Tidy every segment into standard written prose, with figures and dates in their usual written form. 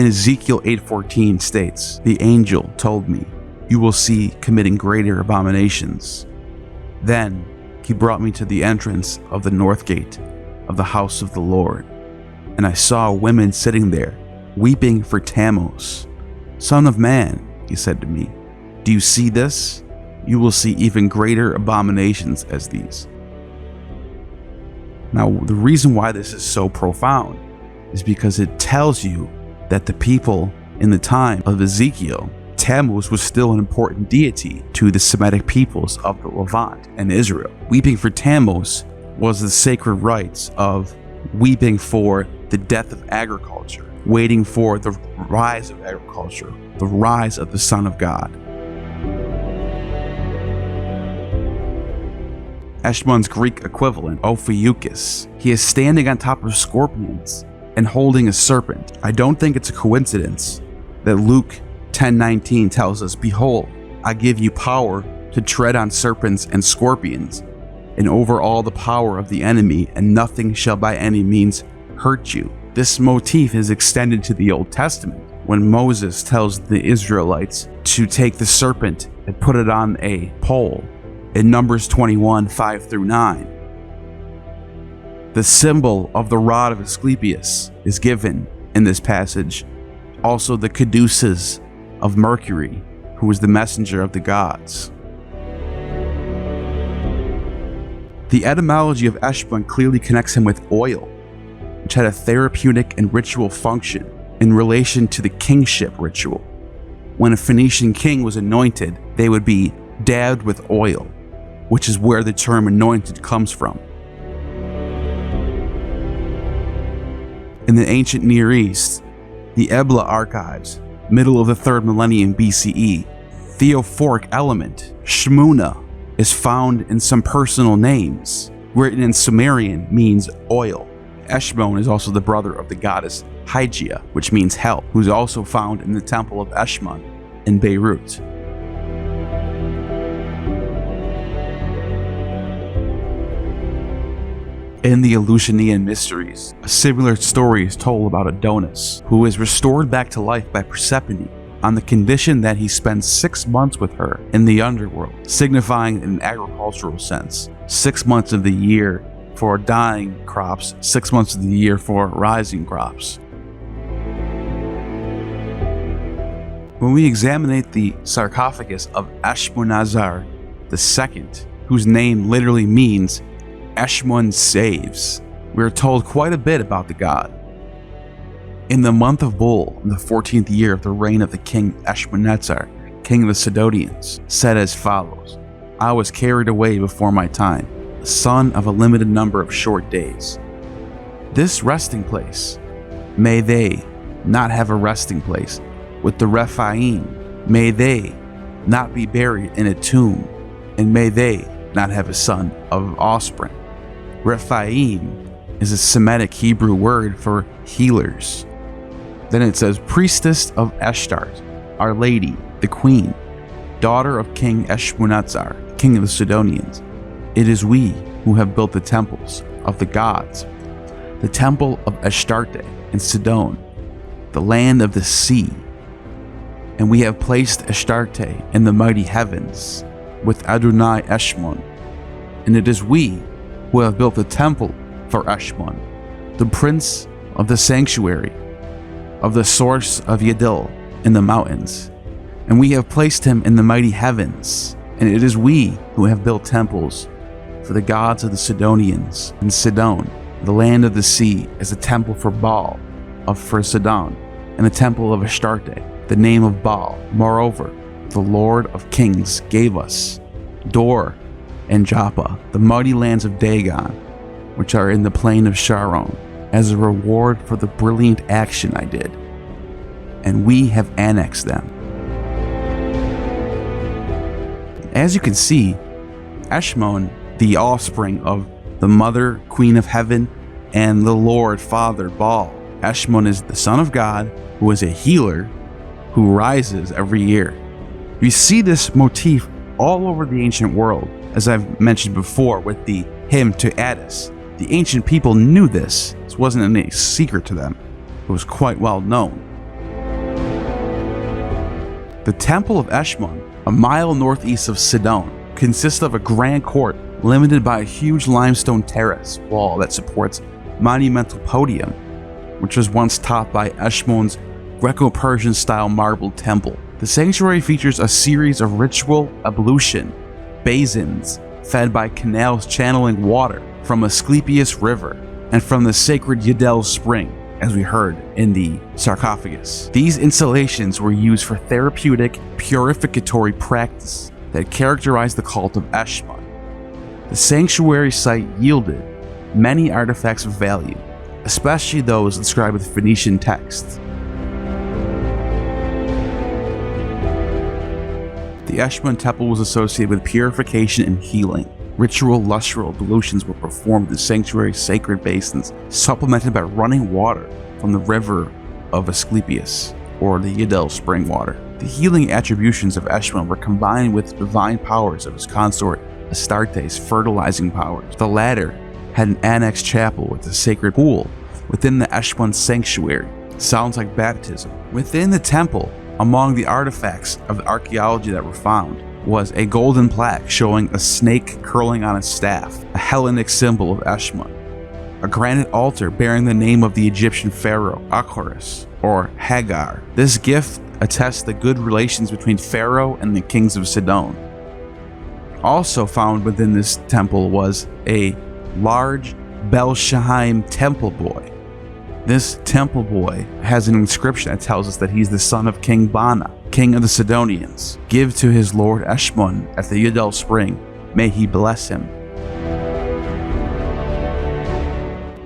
And Ezekiel 8:14 states, "The angel told me, you will see committing greater abominations." Then he brought me to the entrance of the north gate of the house of the Lord, and I saw women sitting there, weeping for Tammuz. "Son of man," he said to me, "do you see this? You will see even greater abominations as these." Now, the reason why this is so profound is because it tells you that the people in the time of Ezekiel, Tammuz was still an important deity to the Semitic peoples of the Levant and Israel. Weeping for Tammuz was the sacred rites of weeping for the death of agriculture, waiting for the rise of agriculture, the rise of the Son of God. Eshmun's Greek equivalent, Ophiuchus, he is standing on top of scorpions and holding a serpent. I don't think it's a coincidence that Luke 10:19 tells us, "Behold, I give you power to tread on serpents and scorpions, and over all the power of the enemy, and nothing shall by any means hurt you." This motif is extended to the Old Testament, when Moses tells the Israelites to take the serpent and put it on a pole in Numbers 21:5-9. The symbol of the rod of Asklepios is given in this passage. Also the caduceus of Mercury, who was the messenger of the gods. The etymology of Eshmun clearly connects him with oil, which had a therapeutic and ritual function in relation to the kingship ritual. When a Phoenician king was anointed, they would be dabbed with oil, which is where the term anointed comes from. In the ancient Near East, the Ebla archives, middle of the 3rd millennium BCE, theophoric element, shmuna, is found in some personal names, written in Sumerian means oil. Eshmun is also the brother of the goddess Hygia, which means hell, who's also found in the temple of Eshmun in Beirut. In the Eleusinian Mysteries, a similar story is told about Adonis, who is restored back to life by Persephone on the condition that he spends 6 months with her in the underworld, signifying in an agricultural sense, 6 months of the year for dying crops, 6 months of the year for rising crops. When we examine the sarcophagus of Eshmunazar II, whose name literally means Eshmun saves, we are told quite a bit about the god. In the month of Bul, in the 14th year of the reign of the king Eshmunazar, king of the Sidonians, said as follows: "I was carried away before my time, the son of a limited number of short days. This resting place, may they not have a resting place with the Rephaim, may they not be buried in a tomb, and may they not have a son of offspring." Rephaim is a Semitic Hebrew word for healers. Then it says, "Priestess of Ashtart, Our Lady, the Queen, daughter of King Eshmunazar, king of the Sidonians. It is we who have built the temples of the gods, the temple of Ashtarte in Sidon, the land of the sea. And we have placed Ashtarte in the mighty heavens with Adonai Eshmun. And it is we who have built the temple for Eshmun, the prince of the sanctuary, of the source of Yedil in the mountains. And we have placed him in the mighty heavens. And it is we who have built temples for the gods of the Sidonians in Sidon, the land of the sea, as a temple for Baal for Sidon, and a temple of Ashtarte, the name of Baal. Moreover, the Lord of Kings gave us Dor and Joppa, the mighty lands of Dagon, which are in the plain of Sharon, as a reward for the brilliant action I did, and we have annexed them." As you can see, Eshmun, the offspring of the Mother, Queen of Heaven, and the Lord, Father, Baal. Eshmun is the Son of God, who is a healer, who rises every year. You see this motif all over the ancient world, as I've mentioned before with the hymn to Attis. The ancient people knew this. This wasn't any secret to them. It was quite well known. The Temple of Eshmun, a mile northeast of Sidon, consists of a grand court limited by a huge limestone terrace wall that supports monumental podium, which was once topped by Eshmun's Greco-Persian style marble temple. The sanctuary features a series of ritual ablution basins fed by canals channeling water from Asklepios River and from the sacred Yidel spring, as we heard in the sarcophagus. These installations were used for therapeutic, purificatory practice that characterized the cult of Eshmun. The sanctuary site yielded many artifacts of value, especially those inscribed with Phoenician texts. The Eshmun temple was associated with purification and healing. Ritual lustral ablutions were performed in the sanctuary's sacred basins, supplemented by running water from the river of Asklepios, or the Yidel spring water. The healing attributions of Eshmun were combined with the divine powers of his consort Astarte's fertilizing powers. The latter had an annexed chapel with a sacred pool within the Eshmun sanctuary. Sounds like baptism. Within the temple, among the artifacts of the archaeology that were found, was a golden plaque showing a snake curling on a staff, a Hellenic symbol of Eshmun. A granite altar bearing the name of the Egyptian pharaoh Osiris, or Hagar. This gift attests the good relations between Pharaoh and the kings of Sidon. Also found within this temple was a large Belshazzar temple boy. This temple boy has an inscription that tells us that he's the son of King Bana, king of the Sidonians. Give to his lord Eshmun at the Yidel spring, may he bless him.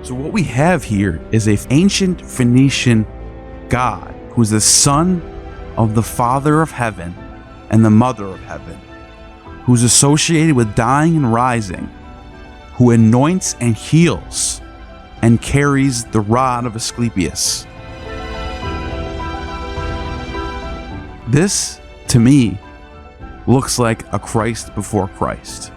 So what we have here is an ancient Phoenician god who's the son of the Father of Heaven and the Mother of Heaven, who's associated with dying and rising, who anoints and heals and carries the rod of Asklepios. This, to me, looks like a Christ before Christ.